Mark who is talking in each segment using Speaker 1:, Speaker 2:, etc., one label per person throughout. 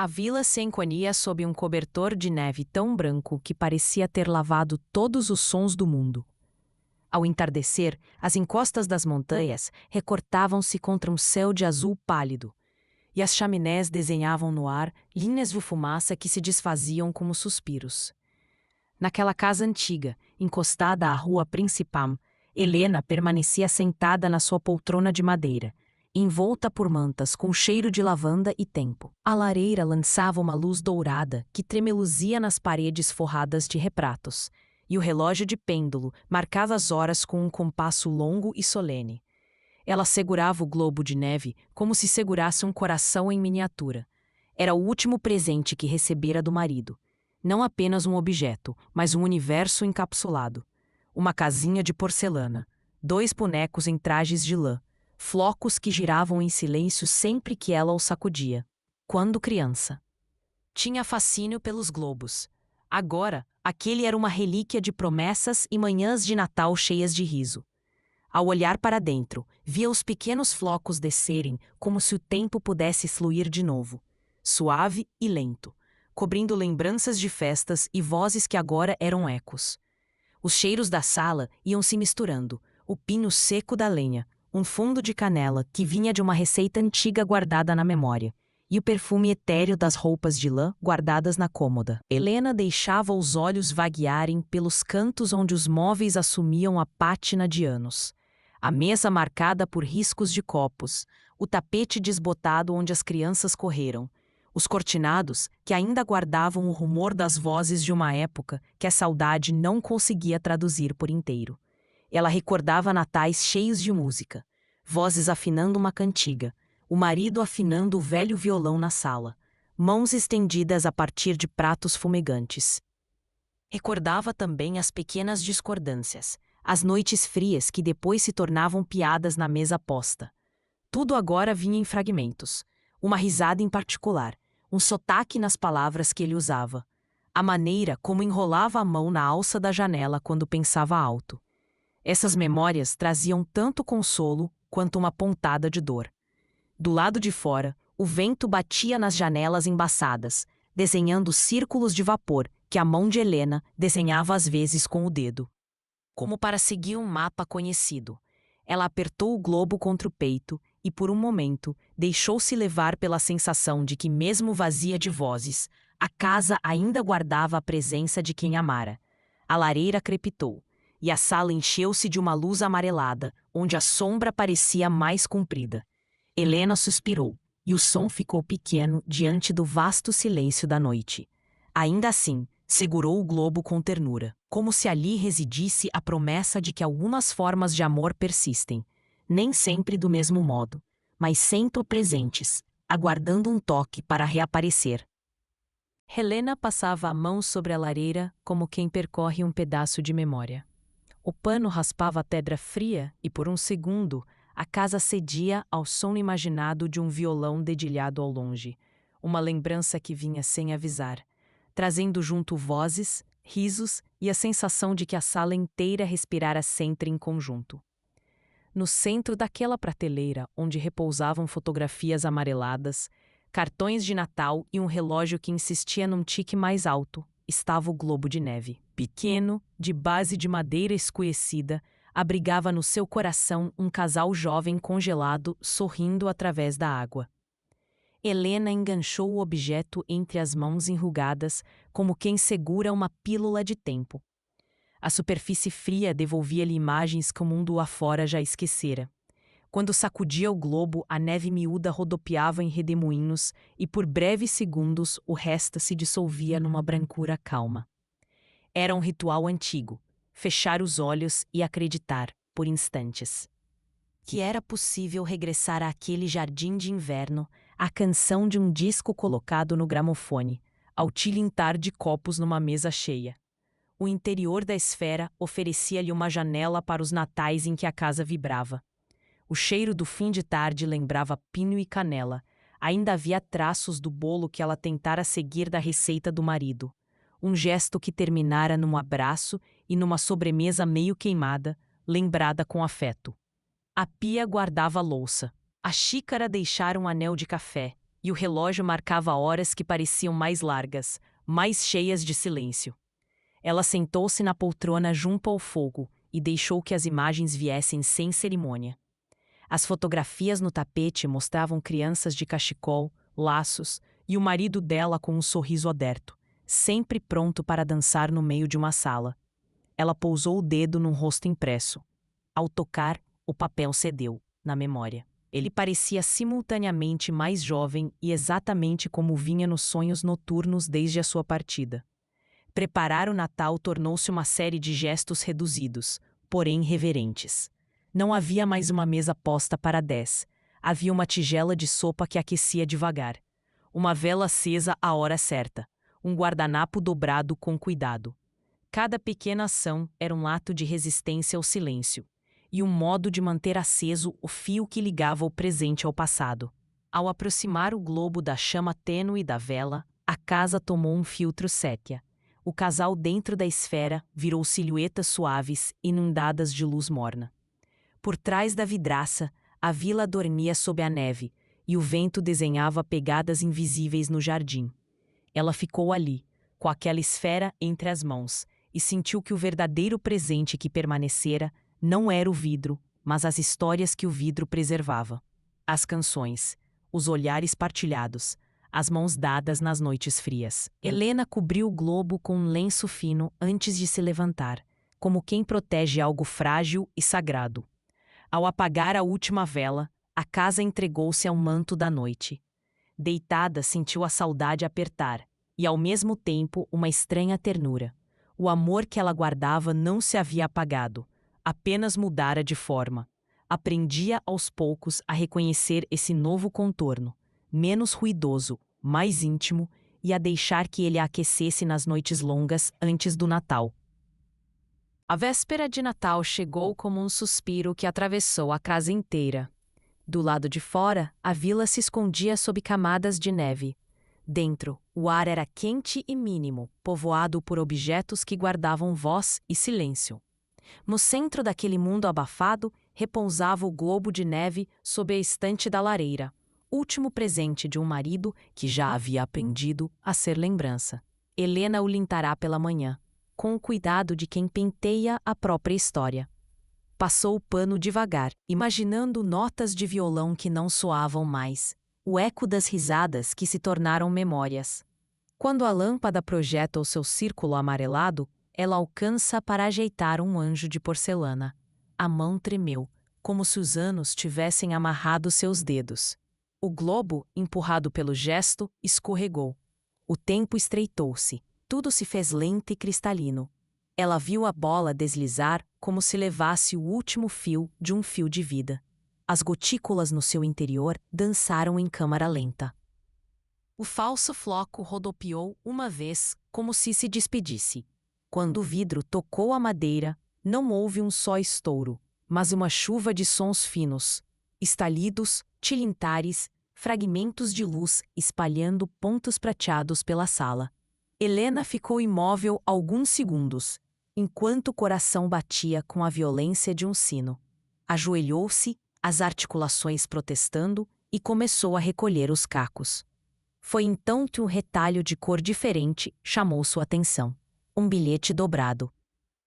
Speaker 1: A vila se encolhia sob um cobertor de neve tão branco que parecia ter lavado todos os sons do mundo. Ao entardecer, as encostas das montanhas recortavam-se contra um céu de azul pálido, e as chaminés desenhavam no ar linhas de fumaça que se desfaziam como suspiros. Naquela casa antiga, encostada à rua principal, Helena permanecia sentada na sua poltrona de madeira, envolta por mantas com cheiro de lavanda e tempo. A lareira lançava uma luz dourada que tremeluzia nas paredes forradas de retratos, e o relógio de pêndulo marcava as horas com um compasso longo e solene. Ela segurava o globo de neve como se segurasse um coração em miniatura. Era o último presente que recebera do marido. Não apenas um objeto, mas um universo encapsulado. Uma casinha de porcelana, 2 bonecos em trajes de lã, flocos que giravam em silêncio sempre que ela os sacudia. Quando criança, tinha fascínio pelos globos. Agora, aquele era uma relíquia de promessas e manhãs de Natal cheias de riso. Ao olhar para dentro, via os pequenos flocos descerem como se o tempo pudesse fluir de novo, suave e lento, cobrindo lembranças de festas e vozes que agora eram ecos. Os cheiros da sala iam se misturando, o pinho seco da lenha, um fundo de canela que vinha de uma receita antiga guardada na memória, e o perfume etéreo das roupas de lã guardadas na cômoda. Helena deixava os olhos vaguearem pelos cantos onde os móveis assumiam a pátina de anos. A mesa marcada por riscos de copos, o tapete desbotado onde as crianças correram, os cortinados que ainda guardavam o rumor das vozes de uma época que a saudade não conseguia traduzir por inteiro. Ela recordava natais cheios de música, vozes afinando uma cantiga, o marido afinando o velho violão na sala, mãos estendidas a partir de pratos fumegantes. Recordava também as pequenas discordâncias, as noites frias que depois se tornavam piadas na mesa posta. Tudo agora vinha em fragmentos, uma risada em particular, um sotaque nas palavras que ele usava, a maneira como enrolava a mão na alça da janela quando pensava alto. Essas memórias traziam tanto consolo quanto uma pontada de dor. Do lado de fora, o vento batia nas janelas embaçadas, desenhando círculos de vapor que a mão de Helena desenhava às vezes com o dedo. Como para seguir um mapa conhecido, ela apertou o globo contra o peito e, por um momento, deixou-se levar pela sensação de que, mesmo vazia de vozes, a casa ainda guardava a presença de quem amara. A lareira crepitou, e a sala encheu-se de uma luz amarelada, onde a sombra parecia mais comprida. Helena suspirou, e o som ficou pequeno diante do vasto silêncio da noite. Ainda assim, segurou o globo com ternura, como se ali residisse a promessa de que algumas formas de amor persistem, nem sempre do mesmo modo, mas sempre presentes, aguardando um toque para reaparecer. Helena passava a mão sobre a lareira como quem percorre um pedaço de memória. O pano raspava a pedra fria e, por um segundo, a casa cedia ao som imaginado de um violão dedilhado ao longe, uma lembrança que vinha sem avisar, trazendo junto vozes, risos e a sensação de que a sala inteira respirara sempre em conjunto. No centro daquela prateleira, onde repousavam fotografias amareladas, cartões de Natal e um relógio que insistia num tique mais alto, estava o globo de neve. Pequeno, de base de madeira escurecida, abrigava no seu coração um casal jovem congelado sorrindo através da água. Helena enganchou o objeto entre as mãos enrugadas, como quem segura uma pílula de tempo. A superfície fria devolvia-lhe imagens que o mundo afora já esquecera. Quando sacudia o globo, a neve miúda rodopiava em redemoinhos e por breves segundos o resto se dissolvia numa brancura calma. Era um ritual antigo, fechar os olhos e acreditar, por instantes, que era possível regressar àquele jardim de inverno, à canção de um disco colocado no gramofone, ao tilintar de copos numa mesa cheia. O interior da esfera oferecia-lhe uma janela para os natais em que a casa vibrava. O cheiro do fim de tarde lembrava pinho e canela. Ainda havia traços do bolo que ela tentara seguir da receita do marido. Um gesto que terminara num abraço e numa sobremesa meio queimada, lembrada com afeto. A pia guardava a louça. A xícara deixara um anel de café, e o relógio marcava horas que pareciam mais largas, mais cheias de silêncio. Ela sentou-se na poltrona junto ao fogo e deixou que as imagens viessem sem cerimônia. As fotografias no tapete mostravam crianças de cachecol, laços e o marido dela com um sorriso aberto, sempre pronto para dançar no meio de uma sala. Ela pousou o dedo num rosto impresso. Ao tocar, o papel cedeu, na memória. Ele parecia simultaneamente mais jovem e exatamente como vinha nos sonhos noturnos desde a sua partida. Preparar o Natal tornou-se uma série de gestos reduzidos, porém reverentes. Não havia mais uma mesa posta para 10. Havia uma tigela de sopa que aquecia devagar. Uma vela acesa à hora certa. Um guardanapo dobrado com cuidado. Cada pequena ação era um ato de resistência ao silêncio, e um modo de manter aceso o fio que ligava o presente ao passado. Ao aproximar o globo da chama tênue da vela, a casa tomou um filtro sépia. O casal dentro da esfera virou silhuetas suaves, inundadas de luz morna. Por trás da vidraça, a vila dormia sob a neve, e o vento desenhava pegadas invisíveis no jardim. Ela ficou ali, com aquela esfera entre as mãos, e sentiu que o verdadeiro presente que permanecera não era o vidro, mas as histórias que o vidro preservava. As canções, os olhares partilhados, as mãos dadas nas noites frias. Helena cobriu o globo com um lenço fino antes de se levantar, como quem protege algo frágil e sagrado. Ao apagar a última vela, a casa entregou-se ao manto da noite. Deitada, sentiu a saudade apertar, e ao mesmo tempo uma estranha ternura. O amor que ela guardava não se havia apagado, apenas mudara de forma. Aprendia aos poucos a reconhecer esse novo contorno, menos ruidoso, mais íntimo, e a deixar que ele a aquecesse nas noites longas antes do Natal. A véspera de Natal chegou como um suspiro que atravessou a casa inteira. Do lado de fora, a vila se escondia sob camadas de neve. Dentro, o ar era quente e mínimo, povoado por objetos que guardavam voz e silêncio. No centro daquele mundo abafado, repousava o globo de neve sob a estante da lareira, último presente de um marido que já havia aprendido a ser lembrança. Helena o limpará pela manhã, com o cuidado de quem penteia a própria história. Passou o pano devagar, imaginando notas de violão que não soavam mais, o eco das risadas que se tornaram memórias. Quando a lâmpada projeta o seu círculo amarelado, ela alcança para ajeitar um anjo de porcelana. A mão tremeu, como se os anos tivessem amarrado seus dedos. O globo, empurrado pelo gesto, escorregou. O tempo estreitou-se. Tudo se fez lento e cristalino. Ela viu a bola deslizar como se levasse o último fio de um fio de vida. As gotículas no seu interior dançaram em câmara lenta. O falso floco rodopiou uma vez, como se despedisse. Quando o vidro tocou a madeira, não houve um só estouro, mas uma chuva de sons finos, estalidos, tilintares, fragmentos de luz espalhando pontos prateados pela sala. Helena ficou imóvel alguns segundos, enquanto o coração batia com a violência de um sino. Ajoelhou-se, as articulações protestando, e começou a recolher os cacos. Foi então que um retalho de cor diferente chamou sua atenção. Um bilhete dobrado.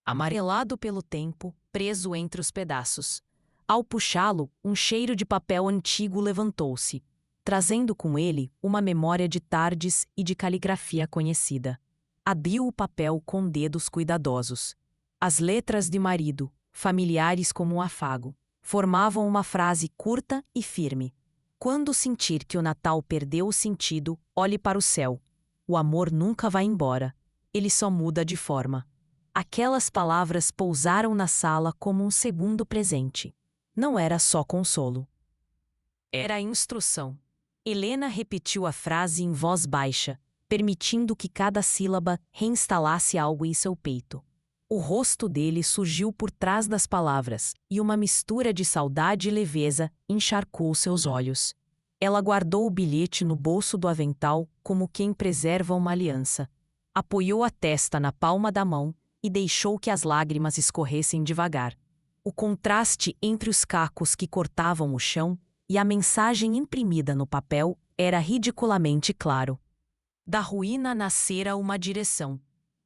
Speaker 1: Amarelado pelo tempo, preso entre os pedaços. Ao puxá-lo, um cheiro de papel antigo levantou-se, trazendo com ele uma memória de tardes e de caligrafia conhecida. Abriu o papel com dedos cuidadosos. As letras de marido, familiares como um afago, formavam uma frase curta e firme. Quando sentir que o Natal perdeu o sentido, olhe para o céu. O amor nunca vai embora. Ele só muda de forma. Aquelas palavras pousaram na sala como um segundo presente. Não era só consolo. Era instrução. Helena repetiu a frase em voz baixa, permitindo que cada sílaba reinstalasse algo em seu peito. O rosto dele surgiu por trás das palavras, e uma mistura de saudade e leveza encharcou seus olhos. Ela guardou o bilhete no bolso do avental como quem preserva uma aliança. Apoiou a testa na palma da mão e deixou que as lágrimas escorressem devagar. O contraste entre os cacos que cortavam o chão e a mensagem imprimida no papel era ridiculamente claro. Da ruína nascera uma direção.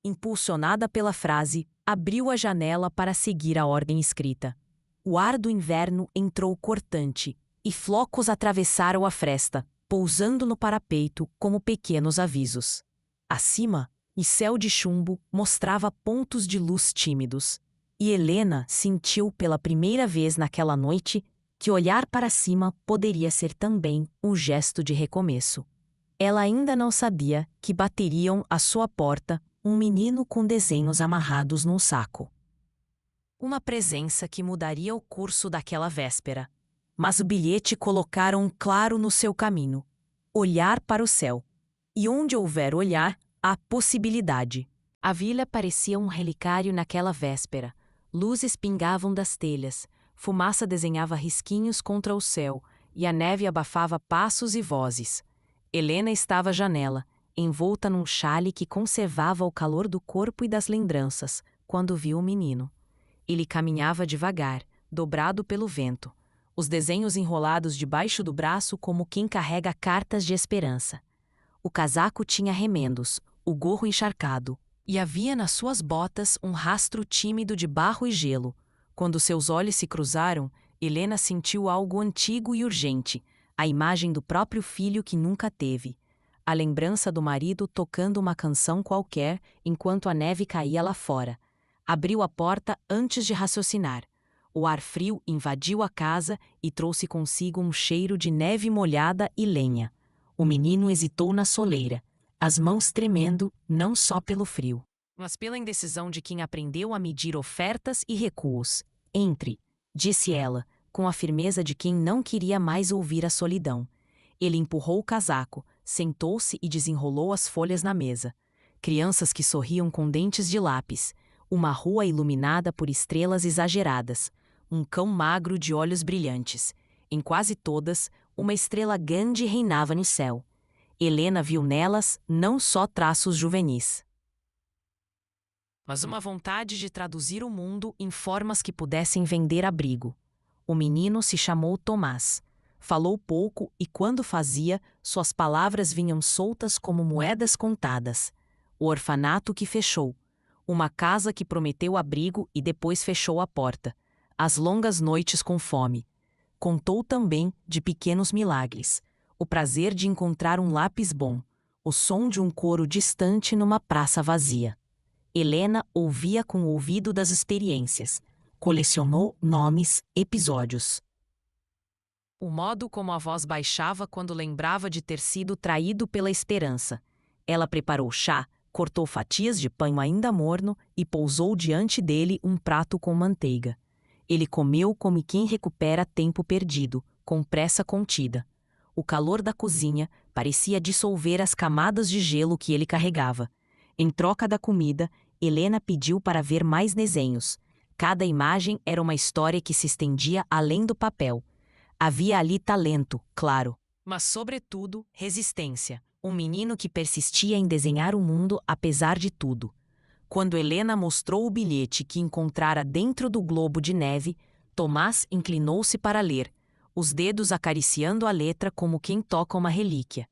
Speaker 1: Impulsionada pela frase, abriu a janela para seguir a ordem escrita. O ar do inverno entrou cortante, e flocos atravessaram a fresta, pousando no parapeito como pequenos avisos. Acima, o céu de chumbo mostrava pontos de luz tímidos, e Helena sentiu pela primeira vez naquela noite que olhar para cima poderia ser também um gesto de recomeço. Ela ainda não sabia que bateriam à sua porta um menino com desenhos amarrados num saco. Uma presença que mudaria o curso daquela véspera. Mas o bilhete colocaram claro no seu caminho: olhar para o céu. E onde houver olhar, há possibilidade. A vila parecia um relicário naquela véspera. Luzes pingavam das telhas, fumaça desenhava risquinhos contra o céu, e a neve abafava passos e vozes. Helena estava à janela, envolta num xale que conservava o calor do corpo e das lembranças, quando viu o menino. Ele caminhava devagar, dobrado pelo vento, os desenhos enrolados debaixo do braço como quem carrega cartas de esperança. O casaco tinha remendos, o gorro encharcado, e havia nas suas botas um rastro tímido de barro e gelo. Quando seus olhos se cruzaram, Helena sentiu algo antigo e urgente, a imagem do próprio filho que nunca teve. A lembrança do marido tocando uma canção qualquer enquanto a neve caía lá fora. Abriu a porta antes de raciocinar. O ar frio invadiu a casa e trouxe consigo um cheiro de neve molhada e lenha. O menino hesitou na soleira, as mãos tremendo, não só pelo frio, mas pela indecisão de quem aprendeu a medir ofertas e recuos. Entre, disse ela, com a firmeza de quem não queria mais ouvir a solidão. Ele empurrou o casaco, sentou-se e desenrolou as folhas na mesa. Crianças que sorriam com dentes de lápis, uma rua iluminada por estrelas exageradas, um cão magro de olhos brilhantes. Em quase todas, uma estrela grande reinava no céu. Helena viu nelas não só traços juvenis, mas uma vontade de traduzir o mundo em formas que pudessem vender abrigo. O menino se chamou Tomás. Falou pouco e, quando fazia, suas palavras vinham soltas como moedas contadas. O orfanato que fechou. Uma casa que prometeu abrigo e depois fechou a porta. As longas noites com fome. Contou também de pequenos milagres. O prazer de encontrar um lápis bom. O som de um coro distante numa praça vazia. Helena ouvia com o ouvido das experiências. Colecionou nomes, episódios. O modo como a voz baixava quando lembrava de ter sido traído pela esperança. Ela preparou chá, cortou fatias de pão ainda morno e pousou diante dele um prato com manteiga. Ele comeu como quem recupera tempo perdido, com pressa contida. O calor da cozinha parecia dissolver as camadas de gelo que ele carregava. Em troca da comida, Helena pediu para ver mais desenhos. Cada imagem era uma história que se estendia além do papel. Havia ali talento, claro, mas, sobretudo, resistência. Um menino que persistia em desenhar o mundo apesar de tudo. Quando Helena mostrou o bilhete que encontrara dentro do globo de neve, Tomás inclinou-se para ler, os dedos acariciando a letra como quem toca uma relíquia.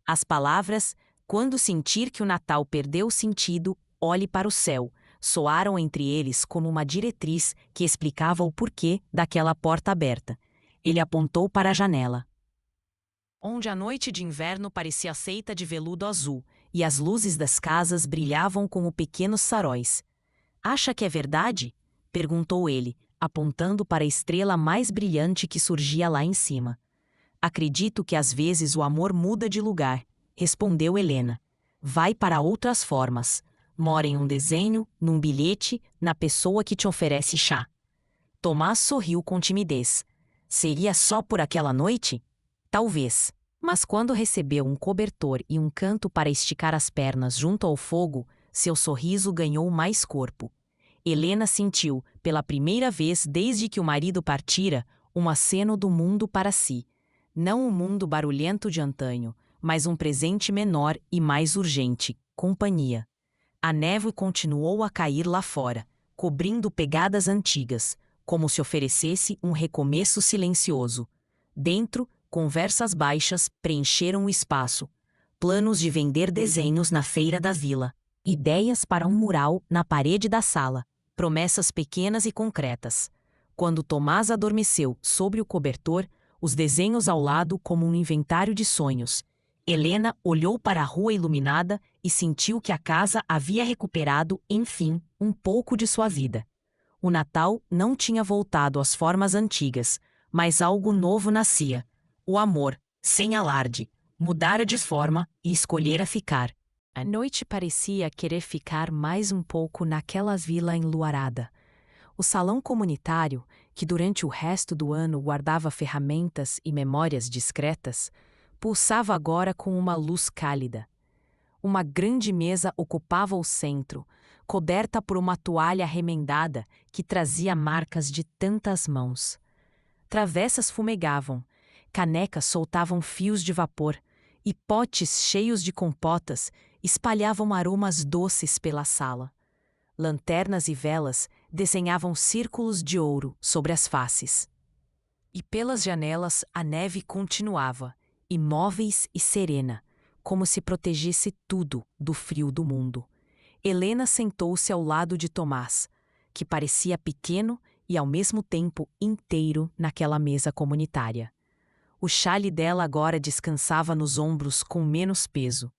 Speaker 1: As palavras, quando sentir que o Natal perdeu sentido, olhe para o céu, soaram entre eles como uma diretriz que explicava o porquê daquela porta aberta. Ele apontou para a janela, onde a noite de inverno parecia feita de veludo azul, e as luzes das casas brilhavam como pequenos faróis. "Acha que é verdade?" perguntou ele, apontando para a estrela mais brilhante que surgia lá em cima. "Acredito que às vezes o amor muda de lugar", respondeu Helena. "Vai para outras formas. Mora em um desenho, num bilhete, na pessoa que te oferece chá." Tomás sorriu com timidez. Seria só por aquela noite? Talvez. Mas quando recebeu um cobertor e um canto para esticar as pernas junto ao fogo, seu sorriso ganhou mais corpo. Helena sentiu, pela primeira vez desde que o marido partira, um aceno do mundo para si. Não o mundo barulhento de antanho, mas um presente menor e mais urgente: companhia. A neve continuou a cair lá fora, cobrindo pegadas antigas, como se oferecesse um recomeço silencioso. Dentro, Conversas baixas preencheram o espaço. Planos de vender desenhos na feira da vila. Ideias para um mural na parede da sala. Promessas pequenas e concretas. Quando Tomás adormeceu sobre o cobertor, os desenhos ao lado como um inventário de sonhos. Helena olhou para a rua iluminada e sentiu que a casa havia recuperado, enfim, um pouco de sua vida. O Natal não tinha voltado às formas antigas, mas algo novo nascia. O amor, sem alarde, mudara de forma e escolhera ficar. A noite parecia querer ficar mais um pouco naquela vila enluarada. O salão comunitário, que durante o resto do ano guardava ferramentas e memórias discretas, pulsava agora com uma luz cálida. Uma grande mesa ocupava o centro, coberta por uma toalha remendada que trazia marcas de tantas mãos. Travessas fumegavam, canecas soltavam fios de vapor, e potes cheios de compotas espalhavam aromas doces pela sala. Lanternas e velas desenhavam círculos de ouro sobre as faces. E pelas janelas a neve continuava, imóveis e serena, como se protegesse tudo do frio do mundo. Helena sentou-se ao lado de Tomás, que parecia pequeno e ao mesmo tempo inteiro naquela mesa comunitária. O xale dela agora descansava nos ombros com menos peso.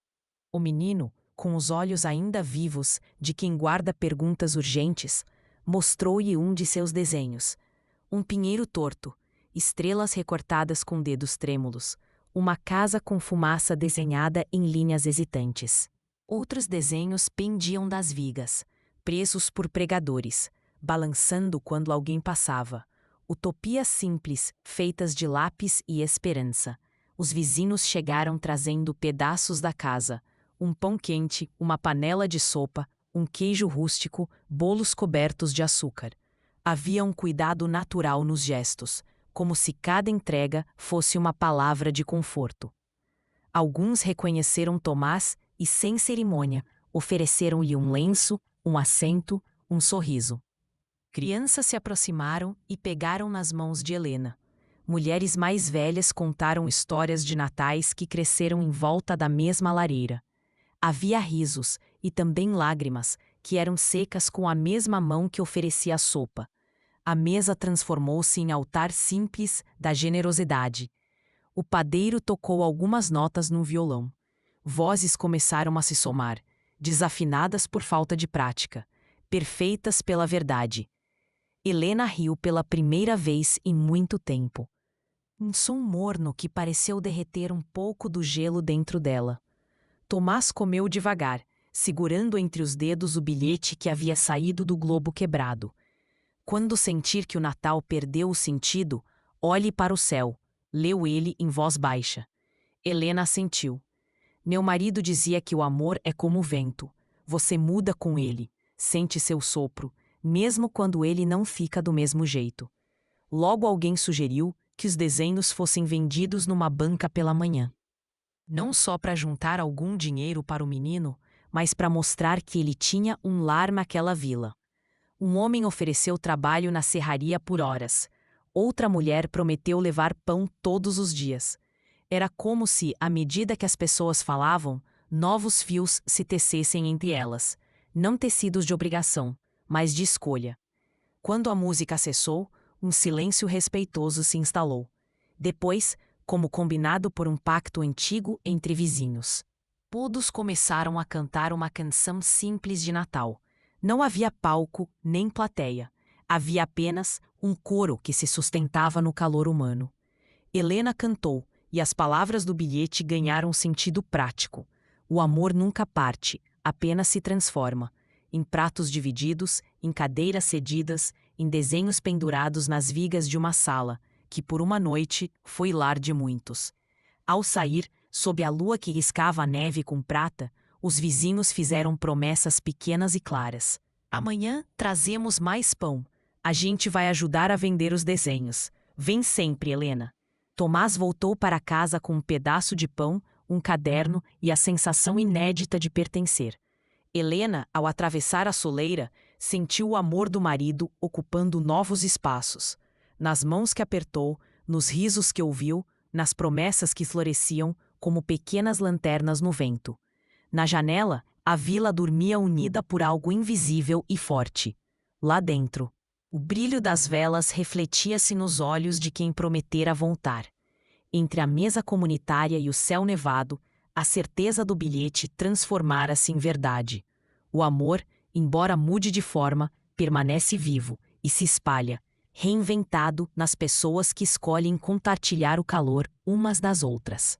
Speaker 1: O menino, com os olhos ainda vivos de quem guarda perguntas urgentes, mostrou-lhe um de seus desenhos. Um pinheiro torto, estrelas recortadas com dedos trêmulos, uma casa com fumaça desenhada em linhas hesitantes. Outros desenhos pendiam das vigas, presos por pregadores, balançando quando alguém passava. Utopias simples, feitas de lápis e esperança. Os vizinhos chegaram trazendo pedaços da casa, um pão quente, uma panela de sopa, um queijo rústico, bolos cobertos de açúcar. Havia um cuidado natural nos gestos, como se cada entrega fosse uma palavra de conforto. Alguns reconheceram Tomás e, sem cerimônia, ofereceram-lhe um lenço, um assento, um sorriso. Crianças se aproximaram e pegaram nas mãos de Helena. Mulheres mais velhas contaram histórias de natais que cresceram em volta da mesma lareira. Havia risos e também lágrimas, que eram secas com a mesma mão que oferecia a sopa. A mesa transformou-se em altar simples da generosidade. O padeiro tocou algumas notas num violão. Vozes começaram a se somar, desafinadas por falta de prática, perfeitas pela verdade. Helena riu pela primeira vez em muito tempo. Um som morno que pareceu derreter um pouco do gelo dentro dela. Tomás comeu devagar, segurando entre os dedos o bilhete que havia saído do globo quebrado. Quando sentir que o Natal perdeu o sentido, olhe para o céu, leu ele em voz baixa. Helena assentiu. Meu marido dizia que o amor é como o vento. Você muda com ele, sente seu sopro, mesmo quando ele não fica do mesmo jeito. Logo alguém sugeriu que os desenhos fossem vendidos numa banca pela manhã. Não só para juntar algum dinheiro para o menino, mas para mostrar que ele tinha um lar naquela vila. Um homem ofereceu trabalho na serraria por horas. Outra mulher prometeu levar pão todos os dias. Era como se, à medida que as pessoas falavam, novos fios se tecessem entre elas. Não tecidos de obrigação, mas de escolha. Quando a música cessou, um silêncio respeitoso se instalou. Depois, como combinado por um pacto antigo entre vizinhos, todos começaram a cantar uma canção simples de Natal. Não havia palco nem plateia. Havia apenas um coro que se sustentava no calor humano. Helena cantou, e as palavras do bilhete ganharam sentido prático. O amor nunca parte, apenas se transforma. Em pratos divididos, em cadeiras cedidas, em desenhos pendurados nas vigas de uma sala, que por uma noite foi lar de muitos. Ao sair, sob a lua que riscava a neve com prata, os vizinhos fizeram promessas pequenas e claras. Amanhã trazemos mais pão. A gente vai ajudar a vender os desenhos. Vem sempre, Helena. Tomás voltou para casa com um pedaço de pão, um caderno e a sensação inédita de pertencer. Helena, ao atravessar a soleira, sentiu o amor do marido ocupando novos espaços. Nas mãos que apertou, nos risos que ouviu, nas promessas que floresciam como pequenas lanternas no vento. Na janela, a vila dormia unida por algo invisível e forte. Lá dentro, o brilho das velas refletia-se nos olhos de quem prometera voltar. Entre a mesa comunitária e o céu nevado, a certeza do bilhete transformara-se em verdade. O amor, embora mude de forma, permanece vivo e se espalha, reinventado nas pessoas que escolhem compartilhar o calor umas das outras.